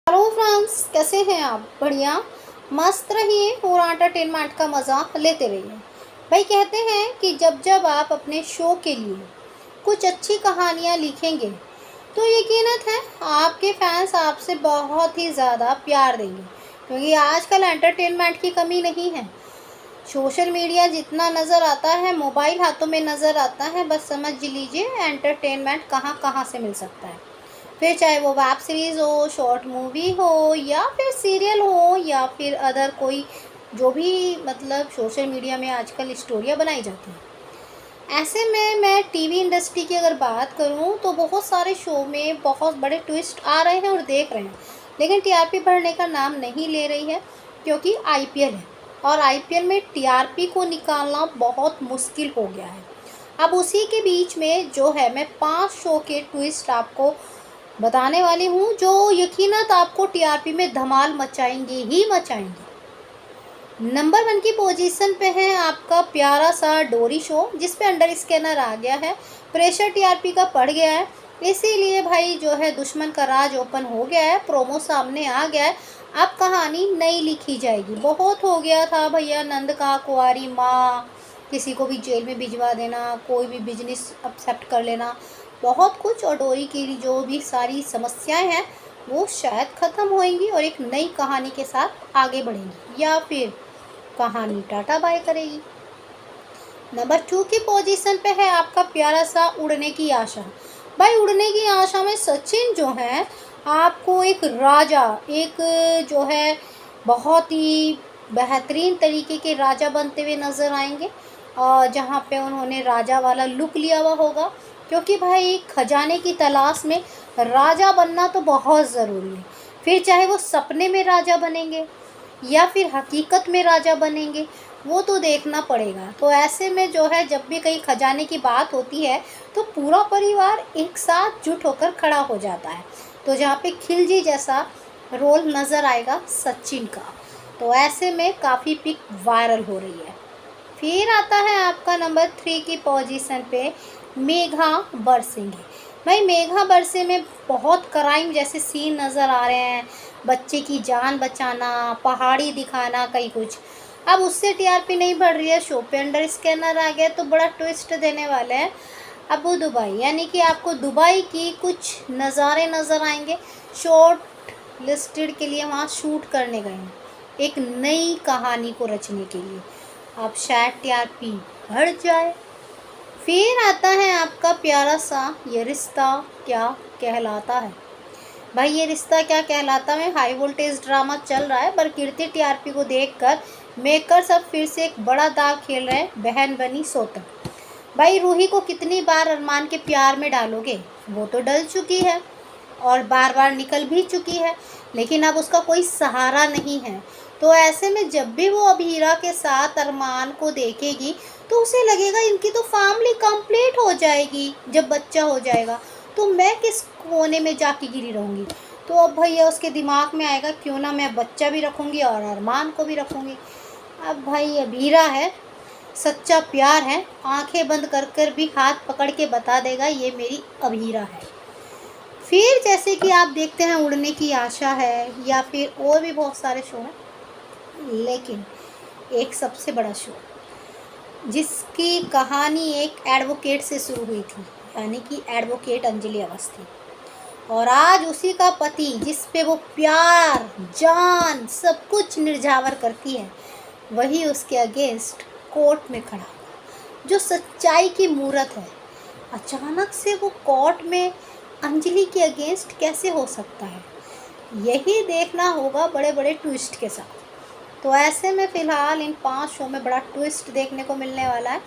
Hello friends, कैसे हैं आप? बढ़िया, मस्त रहिए और एंटरटेनमेंट का मज़ा लेते रहिए। भाई कहते हैं कि जब जब आप अपने शो के लिए कुछ अच्छी कहानियाँ लिखेंगे तो यकीनत है आपके फैंस आपसे बहुत ही ज़्यादा प्यार देंगे, क्योंकि आजकल एंटरटेनमेंट की कमी नहीं है। सोशल मीडिया जितना नज़र आता है, मोबाइल हाथों में नज़र आता है, बस समझ लीजिए एंटरटेनमेंट कहाँ कहाँ से मिल सकता है। फिर चाहे वो वेब सीरीज़ हो, शॉर्ट मूवी हो, या फिर सीरियल हो, या फिर अदर कोई जो भी मतलब सोशल मीडिया में आजकल स्टोरियाँ बनाई जाती हैं। ऐसे में मैं टीवी इंडस्ट्री की अगर बात करूं तो बहुत सारे शो में बहुत बड़े ट्विस्ट आ रहे हैं और देख रहे हैं, लेकिन टीआरपी बढ़ने का नाम नहीं ले रही है, क्योंकि आईपीएल है और आईपीएल में टीआरपी को निकालना बहुत मुश्किल हो गया है। अब उसी के बीच में जो है मैं 5 शो के ट्विस्ट आपको बताने वाली हूँ, जो यकीनत आपको टीआरपी में धमाल मचाएंगे ही मचाएंगे। नंबर 1 की पोजीशन पे है आपका प्यारा सा डोरी शो, जिस पे अंडर स्कैनर आ गया है। प्रेशर टीआरपी का पड़ गया है, इसीलिए भाई जो है दुश्मन का राज ओपन हो गया है, प्रोमो सामने आ गया है। अब कहानी नई लिखी जाएगी। बहुत हो गया था भैया, नंद का कुंवारी माँ, किसी को भी जेल में भिजवा देना, कोई भी बिजनेस एक्सेप्ट कर लेना, बहुत कुछ। और डोरी की जो भी सारी समस्याएं हैं वो शायद ख़त्म होएंगी और एक नई कहानी के साथ आगे बढ़ेंगी, या फिर कहानी टाटा बाय करेगी। नंबर 2 की पोजीशन पे है आपका प्यारा सा उड़ने की आशा। भाई उड़ने की आशा में सचिन जो है आपको एक राजा, एक जो है बहुत ही बेहतरीन तरीके के राजा बनते हुए नज़र आएंगे, और जहाँ पे उन्होंने राजा वाला लुक लिया हुआ होगा, क्योंकि भाई खजाने की तलाश में राजा बनना तो बहुत ज़रूरी है। फिर चाहे वो सपने में राजा बनेंगे या फिर हकीकत में राजा बनेंगे, वो तो देखना पड़ेगा। तो ऐसे में जो है जब भी कहीं खजाने की बात होती है तो पूरा परिवार एक साथ जुट होकर खड़ा हो जाता है। तो जहाँ पे खिलजी जैसा रोल नज़र आएगा सचिन का, तो ऐसे में काफ़ी पिक वायरल हो रही है। फिर आता है आपका नंबर 3 की पोजीशन पे मेघा बरसेंगे। भाई मेघा बरसे में बहुत क्राइम जैसे सीन नज़र आ रहे हैं, बच्चे की जान बचाना, पहाड़ी दिखाना, कई कुछ। अब उससे टीआरपी नहीं बढ़ रही है, शो पे अंडर स्कैनर आ गया तो बड़ा ट्विस्ट देने वाले हैं अबू दुबई, यानी कि आपको दुबई की कुछ नज़ारे नज़र आएंगे। शॉर्ट लिस्टेड के लिए वहाँ शूट करने गए हैं एक नई कहानी को रचने के लिए। अब शायद टीआरपी बढ़ जाए। फिर आता है आपका प्यारा सा ये रिश्ता क्या कहलाता है। भाई ये रिश्ता क्या कहलाता है हाई वोल्टेज ड्रामा चल रहा है, पर गिरती टीआरपी को देखकर मेकर्स अब फिर से एक बड़ा दाग खेल रहे हैं, बहन बनी सोतक। भाई रूही को कितनी बार अरमान के प्यार में डालोगे, वो तो डल चुकी है और बार बार निकल भी चुकी है, लेकिन अब उसका कोई सहारा नहीं है। तो ऐसे में जब भी वो अभीरा के साथ अरमान को देखेगी तो उसे लगेगा इनकी तो फैमिली कंप्लीट हो जाएगी, जब बच्चा हो जाएगा तो मैं किस कोने में जाके गिरी रहूँगी। तो अब भैया उसके दिमाग में आएगा क्यों ना मैं बच्चा भी रखूँगी और अरमान को भी रखूँगी। अब भाई अभीरा है, सच्चा प्यार है, आंखें बंद कर कर भी हाथ पकड़ के बता देगा ये मेरी अभीरा है। फिर जैसे कि आप देखते हैं उड़ने की आशा है, या फिर और भी बहुत सारे शो हैं, लेकिन एक सबसे बड़ा शो जिसकी कहानी एक एडवोकेट से शुरू हुई थी, यानी कि एडवोकेट अंजलि अवस्थी, और आज उसी का पति जिस पे वो प्यार जान सब कुछ निर्जावर करती है, वही उसके अगेंस्ट कोर्ट में खड़ा हुआ, जो सच्चाई की मूरत है। अचानक से वो कोर्ट में अंजलि के अगेंस्ट कैसे हो सकता है, यही देखना होगा बड़े बड़े ट्विस्ट के साथ। तो ऐसे में फ़िलहाल इन 5 शो में बड़ा ट्विस्ट देखने को मिलने वाला है।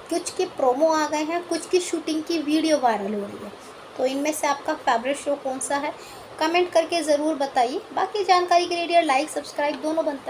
कुछ के प्रोमो आ गए हैं, कुछ की शूटिंग की वीडियो वायरल हो रही है। तो इनमें से आपका फेवरेट शो कौन सा है, कमेंट करके ज़रूर बताइए। बाकी जानकारी के लिए लाइक सब्सक्राइब दोनों बनता है।